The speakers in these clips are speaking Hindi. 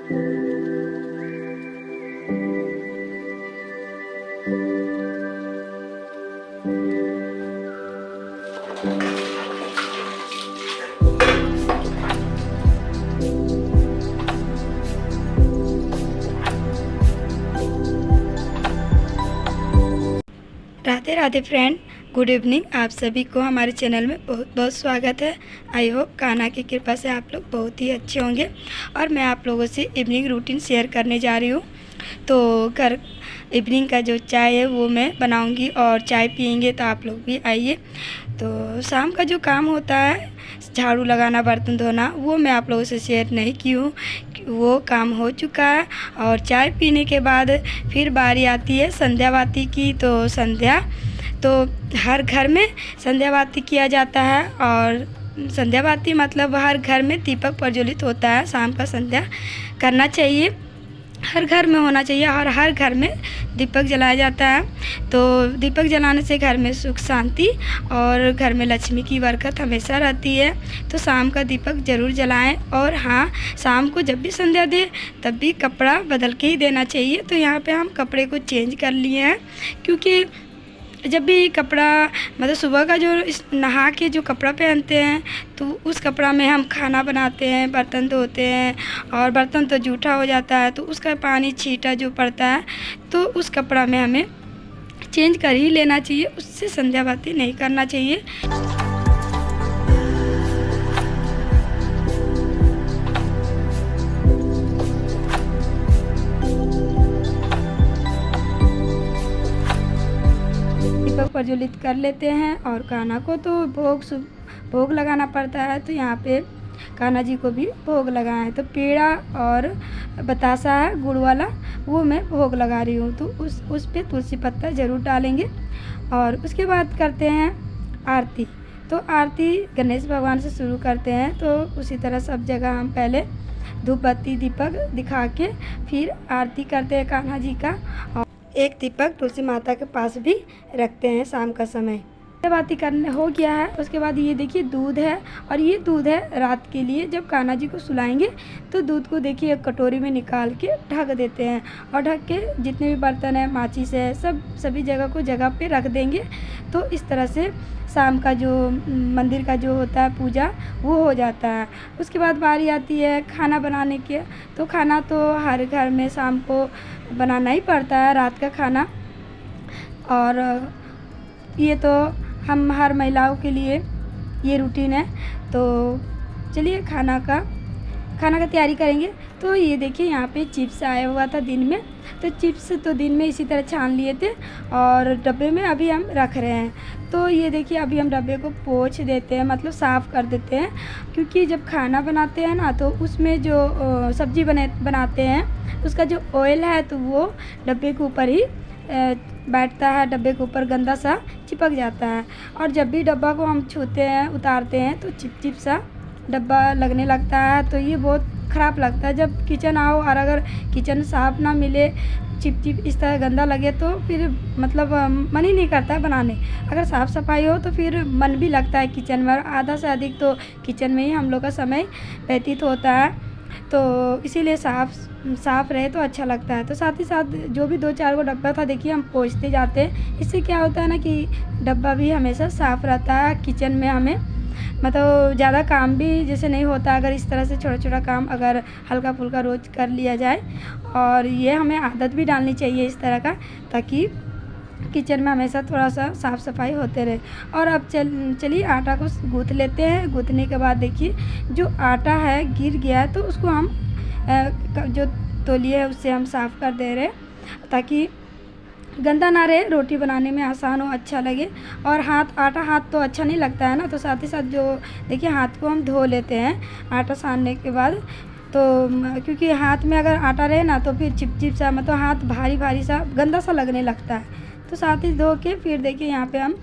Radhe Radhe friend, good evening. आप सभी को हमारे चैनल में बहुत बहुत स्वागत है। आई होप कान्हा की कृपा से आप लोग बहुत ही अच्छे होंगे। और मैं आप लोगों से इवनिंग रूटीन शेयर करने जा रही हूँ। तो घर इवनिंग का जो चाय है वो मैं बनाऊँगी और चाय पियेंगे, तो आप लोग भी आइए। तो शाम का जो काम होता है, झाड़ू लगाना, बर्तन धोना, वो मैं आप लोगों से शेयर नहीं की हूँ, वो काम हो चुका है। और चाय पीने के बाद फिर बारी आती है संध्या बाती की। तो संध्या तो हर घर में संध्या बाती किया जाता है, और संध्या बाती मतलब हर घर में दीपक प्रज्वलित होता है। शाम का संध्या करना चाहिए, हर घर में होना चाहिए, और हर घर में दीपक जलाया जाता है। तो दीपक जलाने से घर में सुख शांति और घर में लक्ष्मी की बरकत हमेशा रहती है। तो शाम का दीपक ज़रूर जलाएं। और हाँ, शाम को जब भी संध्या दें तब भी कपड़ा बदल के ही देना चाहिए। तो यहाँ पे हम कपड़े को चेंज कर लिए हैं, क्योंकि जब भी कपड़ा मतलब सुबह का जो नहा के जो कपड़ा पहनते हैं, तो उस कपड़ा में हम खाना बनाते हैं, बर्तन धोते हैं, और बर्तन तो जूठा हो जाता है, तो उसका पानी छींटा जो पड़ता है, तो उस कपड़ा में हमें चेंज कर ही लेना चाहिए। उससे संध्या बाती नहीं करना चाहिए। दीपक प्रज्वलित कर लेते हैं। और कान्हा को तो भोग लगाना पड़ता है, तो यहाँ पे कान्हा जी को भी भोग लगाए हैं। तो पेड़ा और बतासा है गुड़ वाला, वो मैं भोग लगा रही हूँ। तो उस पे तुलसी पत्ता ज़रूर डालेंगे। और उसके बाद करते हैं आरती। तो आरती गणेश भगवान से शुरू करते हैं। तो उसी तरह सब जगह हम पहले धूप बत्ती दीपक दिखा के फिर आरती करते हैं कान्हा जी का। और एक दीपक तुलसी माता के पास भी रखते हैं शाम का समय। बाती करने हो गया है। उसके बाद ये देखिए दूध है, और ये दूध है रात के लिए। जब कान्हा जी को सुलाएंगे तो दूध को देखिए एक कटोरी में निकाल के ढक देते हैं, और ढक के जितने भी बर्तन है, माचिस है, सभी जगह पे रख देंगे। तो इस तरह से शाम का जो मंदिर का जो होता है पूजा, वो हो जाता है। उसके बाद बारी आती है खाना बनाने की। तो खाना तो हर घर में शाम को बनाना ही पड़ता है, रात का खाना। और ये तो हम हर महिलाओं के लिए ये रूटीन है। तो चलिए खाना का तैयारी करेंगे। तो ये देखिए यहाँ पे चिप्स आया हुआ था दिन में। तो चिप्स तो दिन में इसी तरह छान लिए थे, और डब्बे में अभी हम रख रहे हैं। तो ये देखिए अभी हम डब्बे को पोंछ देते हैं, मतलब साफ़ कर देते हैं। क्योंकि जब खाना बनाते हैं ना, तो उसमें जो सब्ज़ी बनाते हैं, उसका जो ऑयल है तो वो डब्बे के ऊपर ही बैठता है, डब्बे के ऊपर गंदा सा चिपक जाता है। और जब भी डब्बा को हम छूते हैं, उतारते हैं, तो चिप सा डब्बा लगने लगता है। तो ये बहुत ख़राब लगता है। जब किचन आओ और अगर किचन साफ़ ना मिले, चिप इस तरह गंदा लगे, तो फिर मतलब मन ही नहीं करता है बनाने। अगर साफ़ सफाई हो तो फिर मन भी लगता है किचन में। आधा से अधिक तो किचन में ही हम लोग का समय व्यतीत होता है। तो इसीलिए साफ़ रहे तो अच्छा लगता है। तो साथ ही साथ जो भी 2-4 गो डब्बा था, देखिए हम पोंछते जाते हैं। इससे क्या होता है ना कि डब्बा भी हमेशा साफ़ रहता है। किचन में हमें मतलब ज़्यादा काम भी जैसे नहीं होता, अगर इस तरह से छोटा काम अगर हल्का फुल्का रोज़ कर लिया जाए। और ये हमें आदत भी डालनी चाहिए इस तरह का, ताकि किचन में हमेशा थोड़ा सा साफ़ सफाई होते रहे। और अब चलिए आटा को गूँथ लेते हैं। गूँथने के बाद देखिए जो आटा है गिर गया है, तो उसको हम जो तौलिए है उससे हम साफ़ कर दे रहे हैं, ताकि गंदा ना रहे, रोटी बनाने में आसान हो, अच्छा लगे। और आटा हाथ तो अच्छा नहीं लगता है ना। तो साथ ही साथ जो देखिए हाथ को हम धो लेते हैं आटा सानने के बाद। तो क्योंकि हाथ में अगर आटा रहे ना, तो फिर चिपचिप सा, मतलब हाथ भारी सा गंदा सा लगने लगता है। तो साथ ही धो के फिर देखिए यहाँ पे हम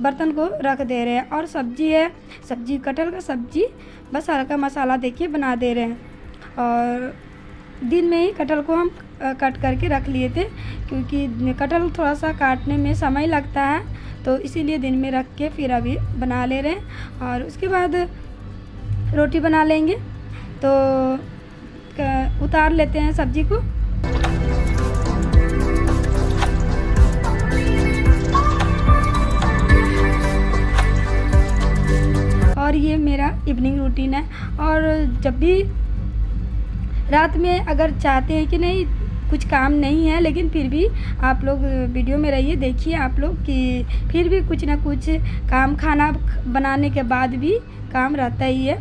बर्तन को रख दे रहे हैं। और सब्जी है, सब्जी कटहल का सब्जी, बस हल्का मसाला देखिए बना दे रहे हैं। और दिन में ही कटहल को हम कट करके रख लिए थे, क्योंकि कटहल थोड़ा सा काटने में समय लगता है, तो इसीलिए दिन में रख के फिर अभी बना ले रहे हैं। और उसके बाद रोटी बना लेंगे। तो उतार लेते हैं सब्ज़ी को। और ये मेरा इवनिंग रूटीन है। और जब भी रात में अगर चाहते हैं कि नहीं कुछ काम नहीं है, लेकिन फिर भी आप लोग वीडियो में रहिए, देखिए आप लोग कि फिर भी कुछ ना कुछ काम, खाना बनाने के बाद भी काम रहता ही है।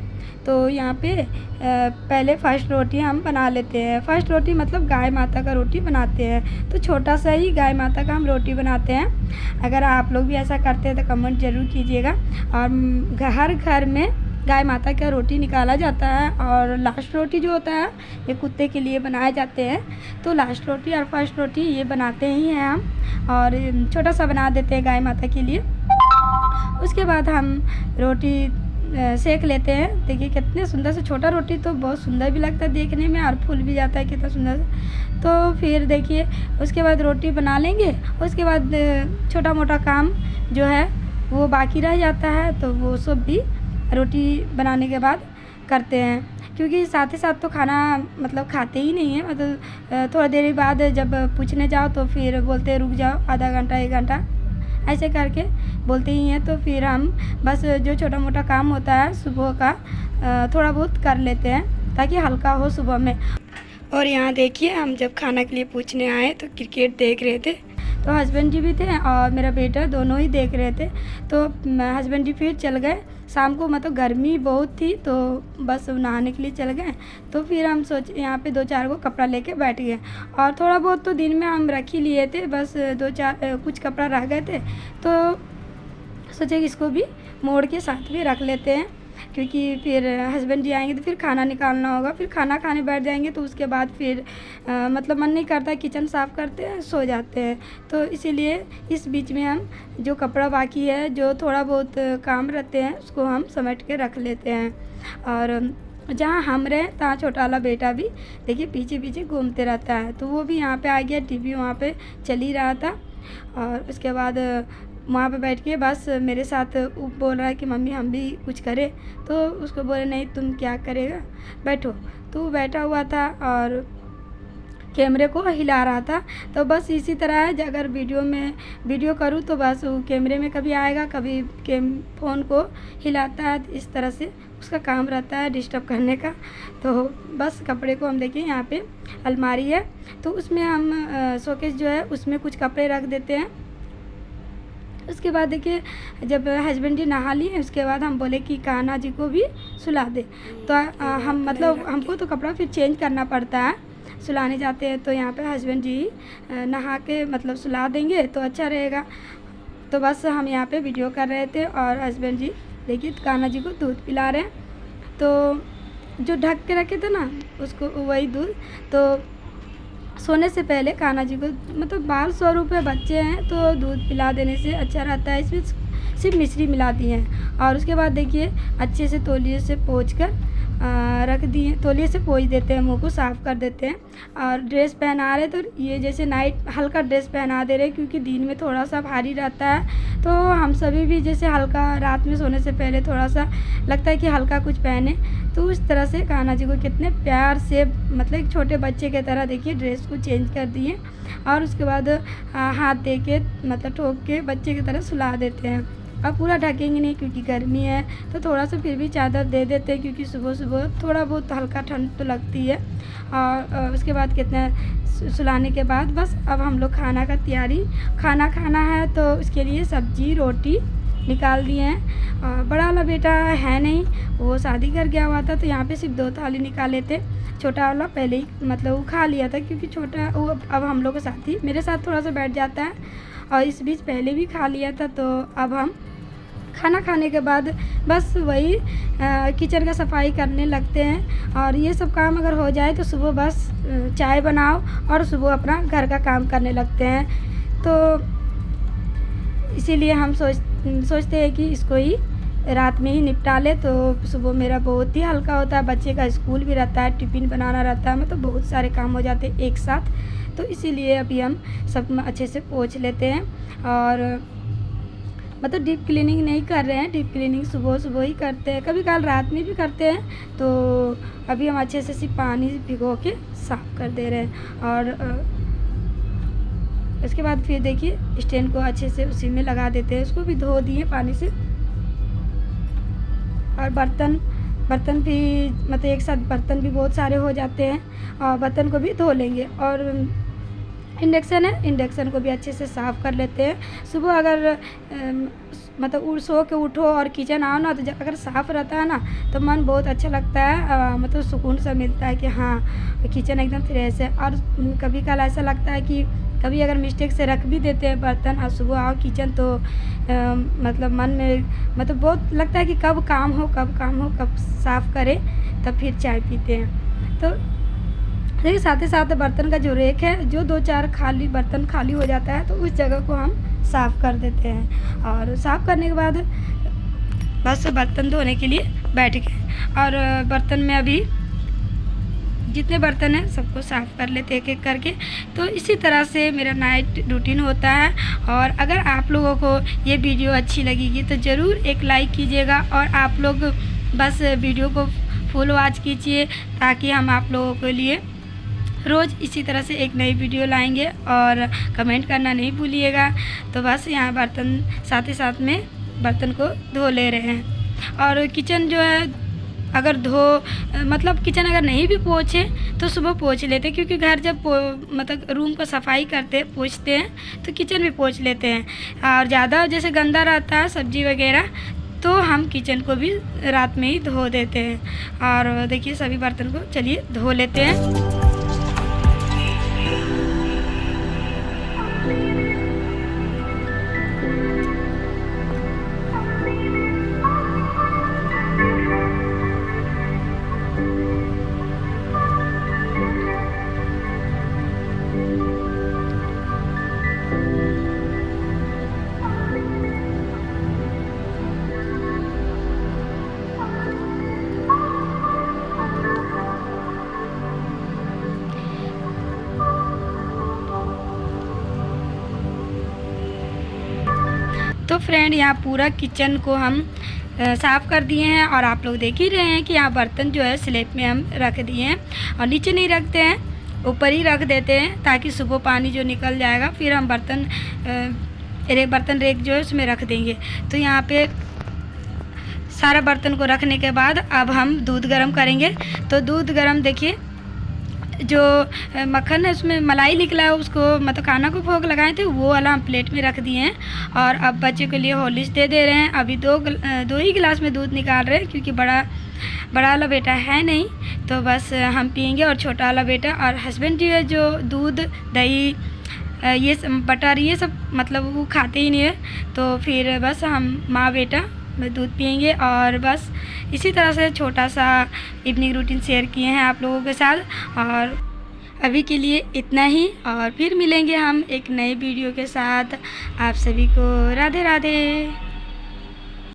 तो यहाँ पे पहले फर्स्ट रोटी हम बना लेते हैं। फर्स्ट रोटी मतलब गाय माता का रोटी बनाते हैं, तो छोटा सा ही गाय माता का हम रोटी बनाते हैं। अगर आप लोग भी ऐसा करते हैं तो कमेंट ज़रूर कीजिएगा। और हर घर में गाय माता का रोटी निकाला जाता है, और लास्ट रोटी जो होता है ये कुत्ते के लिए बनाए जाते हैं। तो लास्ट रोटी और फर्स्ट रोटी ये बनाते ही हैं हम, और छोटा सा बना देते हैं गाय माता के लिए। उसके बाद हम रोटी सेक लेते हैं। देखिए कितने सुंदर से, छोटा रोटी तो बहुत सुंदर भी लगता है देखने में, और फूल भी जाता है कितना सुंदर से। तो फिर देखिए उसके बाद रोटी बना लेंगे। उसके बाद छोटा मोटा काम जो है वो बाकी रह जाता है, तो वो सब भी रोटी बनाने के बाद करते हैं। क्योंकि साथ ही साथ तो खाना मतलब खाते ही नहीं है, मतलब थोड़ा देर बाद जब पूछने जाओ तो फिर बोलते हैं रुक जाओ, आधा घंटा 1 घंटा ऐसे करके बोलते ही हैं। तो फिर हम बस जो छोटा मोटा काम होता है सुबह का थोड़ा बहुत कर लेते हैं, ताकि हल्का हो सुबह में। और यहाँ देखिए हम जब खाना के लिए पूछने आए तो क्रिकेट देख रहे थे, तो हस्बैंड जी भी थे और मेरा बेटा दोनों ही देख रहे थे। तो हस्बैंड जी फिर चल गए शाम को, मतलब गर्मी बहुत थी तो बस नहाने के लिए चल गए। तो फिर हम सोचे यहाँ पे 2-4 को कपड़ा लेके बैठ गए, और थोड़ा बहुत तो दिन में हम रख ही लिए थे, बस 2-4 कुछ कपड़ा रह गए थे, तो सोचे कि इसको भी मोड़ के साथ में रख लेते हैं। क्योंकि फिर हस्बैंड जी आएंगे तो फिर खाना निकालना होगा, फिर खाना खाने बैठ जाएंगे तो उसके बाद फिर मतलब मन नहीं करता, किचन साफ़ करते हैं सो जाते हैं। तो इसीलिए इस बीच में हम जो कपड़ा बाकी है, जो थोड़ा बहुत काम रहते हैं, उसको हम समेट के रख लेते हैं। और जहाँ हम रहे तहाँ छोटा वाला बेटा भी देखिए पीछे पीछे घूमते रहता है, तो वो भी यहाँ पे आ गया, टीवी वहाँ पे चल ही रहा था। और उसके बाद वहाँ पे बैठ के बस मेरे साथ बोल रहा है कि मम्मी हम भी कुछ करें। तो उसको बोले नहीं तुम क्या करेगा, बैठो। तो वो बैठा हुआ था और कैमरे को हिला रहा था। तो बस इसी तरह है, अगर वीडियो करूँ तो बस वो कैमरे में कभी आएगा, कभी फ़ोन को हिलाता है, इस तरह से उसका काम रहता है डिस्टर्ब करने का। तो बस कपड़े को हम देखिए यहाँ पे अलमारी है, तो उसमें हम शोकेस जो है उसमें कुछ कपड़े रख देते हैं। उसके बाद देखिए जब हस्बैंड जी नहा लिए उसके बाद हम बोले कि कान्हा जी को भी सुला दे। तो हम मतलब हमको तो कपड़ा फिर चेंज करना पड़ता है, सुलाने जाते हैं तो यहाँ पे हस्बैंड जी नहा के मतलब सुला देंगे तो अच्छा रहेगा। तो बस हम यहाँ पे वीडियो कर रहे थे और हस्बैंड जी देखिए कान्हा जी को दूध पिला रहे हैं। तो जो ढक के रखे थे ना उसको वही दूध, तो सोने से पहले कान्हा जी को मतलब बाल 100 रुपये बच्चे हैं तो दूध पिला देने से अच्छा रहता है। इसमें सिर्फ मिश्री मिला दी हैं। और उसके बाद देखिए अच्छे से तौलिए से पोंछ कर रख दिए, तौलिए से पोंछ देते हैं, मुंह को साफ़ कर देते हैं। और ड्रेस पहना रहे तो ये जैसे नाइट हल्का ड्रेस पहना दे रहे क्योंकि दिन में थोड़ा सा भारी रहता है। तो हम सभी भी जैसे हल्का रात में सोने से पहले थोड़ा सा लगता है कि हल्का कुछ पहने, तो उस तरह से कान्हा जी को कितने प्यार से मतलब एक छोटे बच्चे की तरह देखिए ड्रेस को चेंज कर दिए। और उसके बाद हाथ दे के मतलब ठोक के बच्चे की तरह सुला देते हैं। अब पूरा ढकेंगे नहीं क्योंकि गर्मी है, तो थोड़ा सा फिर भी चादर दे देते हैं क्योंकि सुबह सुबह थोड़ा बहुत हल्का ठंड तो लगती है। और उसके बाद कितना सुलाने के बाद बस अब हम लोग खाना खाना है, तो उसके लिए सब्जी रोटी निकाल दिए हैं। और बड़ा वाला बेटा है नहीं, वो शादी कर गया हुआ था, तो यहाँ पे सिर्फ 2 थाली निकाले थे। छोटा वाला पहले ही मतलब वो खा लिया था क्योंकि छोटा वो अब हम लोग के साथ ही मेरे साथ थोड़ा सा बैठ जाता है, और इस बीच पहले भी खा लिया था। तो अब हम खाना खाने के बाद बस वही किचन का सफाई करने लगते हैं। और ये सब काम अगर हो जाए तो सुबह बस चाय बनाओ और सुबह अपना घर का काम करने लगते हैं। तो इसीलिए हम सोचते हैं कि इसको ही रात में ही निपटा ले, तो सुबह मेरा बहुत ही हल्का होता है। बच्चे का स्कूल भी रहता है, टिफ़िन बनाना रहता है, मतलब बहुत सारे काम हो जाते हैं एक साथ। तो इसीलिए अभी हम सब अच्छे से पोंछ लेते हैं। और मतलब डीप क्लीनिंग नहीं कर रहे हैं, डीप क्लीनिंग सुबह सुबह ही करते हैं, कभी कभार रात में भी करते हैं। तो अभी हम अच्छे से सिर्फ पानी भिगो के साफ़ कर दे रहे हैं। और इसके बाद फिर देखिए स्टैंड को अच्छे से उसी में लगा देते हैं, उसको भी धो दिए पानी से। और बर्तन भी मतलब एक साथ बर्तन भी बहुत सारे हो जाते हैं, और बर्तन को भी धो लेंगे। और इंडक्शन है, इंडक्शन को भी अच्छे से साफ़ कर लेते हैं। सुबह अगर मतलब सो के उठो और किचन आओ ना, तो अगर साफ़ रहता है ना तो मन बहुत अच्छा लगता है, मतलब सुकून सा मिलता है कि हाँ किचन एकदम फ्रेश है। और कभी कल ऐसा लगता है कि कभी अगर मिस्टेक से रख भी देते हैं बर्तन और सुबह आओ किचन, तो मतलब मन में मतलब बहुत लगता है कि कब काम हो कब साफ़ करें, तब फिर चाय पीते हैं। तो देखिए साथ ही साथ बर्तन का जो रेक है, जो 2-4 खाली बर्तन खाली हो जाता है तो उस जगह को हम साफ़ कर देते हैं। और साफ़ करने के बाद बस बर्तन धोने के लिए बैठ गए। और बर्तन में अभी जितने बर्तन हैं सबको साफ़ कर लेते एक एक करके। तो इसी तरह से मेरा नाइट रूटीन होता है। और अगर आप लोगों को ये वीडियो अच्छी लगेगी तो ज़रूर एक लाइक कीजिएगा, और आप लोग बस वीडियो को फुल वॉच कीजिए, ताकि हम आप लोगों के लिए रोज़ इसी तरह से एक नई वीडियो लाएंगे। और कमेंट करना नहीं भूलिएगा। तो बस यहाँ बर्तन साथ ही साथ में बर्तन को धो ले रहे हैं। और किचन जो है अगर मतलब किचन अगर नहीं भी पोछे तो सुबह पोछ लेते हैं, क्योंकि घर जब मतलब रूम को सफाई करते पोछते हैं तो किचन भी पोछ लेते हैं। और ज़्यादा जैसे गंदा रहता है सब्ज़ी वगैरह, तो हम किचन को भी रात में ही धो देते हैं। और देखिए सभी बर्तन को चलिए धो लेते हैं। तो फ्रेंड यहाँ पूरा किचन को हम साफ़ कर दिए हैं। और आप लोग देख ही रहे हैं कि यहाँ बर्तन जो है स्लैब में हम रख दिए हैं, और नीचे नहीं रखते हैं, ऊपर ही रख देते हैं, ताकि सुबह पानी जो निकल जाएगा फिर हम बर्तन रेक जो है उसमें रख देंगे। तो यहाँ पे सारा बर्तन को रखने के बाद अब हम दूध गर्म करेंगे। तो दूध गर्म देखिए, जो मक्खन है उसमें मलाई निकला है, उसको मतलब खाना को भोग लगाए थे, वो वाला हम प्लेट में रख दिए हैं। और अब बच्चे के लिए हॉर्लिक्स दे रहे हैं। अभी दो ही गिलास में दूध निकाल रहे हैं, क्योंकि बड़ा वाला बेटा है नहीं, तो बस हम पियेंगे। और छोटा वाला बेटा और हस्बैंड जी है जो दूध दही ये सब बटर ये सब मतलब वो खाते ही नहीं है, तो फिर बस हम माँ बेटा में दूध पियेंगे। और बस इसी तरह से छोटा सा इवनिंग रूटीन शेयर किए हैं आप लोगों के साथ। और अभी के लिए इतना ही, और फिर मिलेंगे हम एक नए वीडियो के साथ। आप सभी को राधे राधे।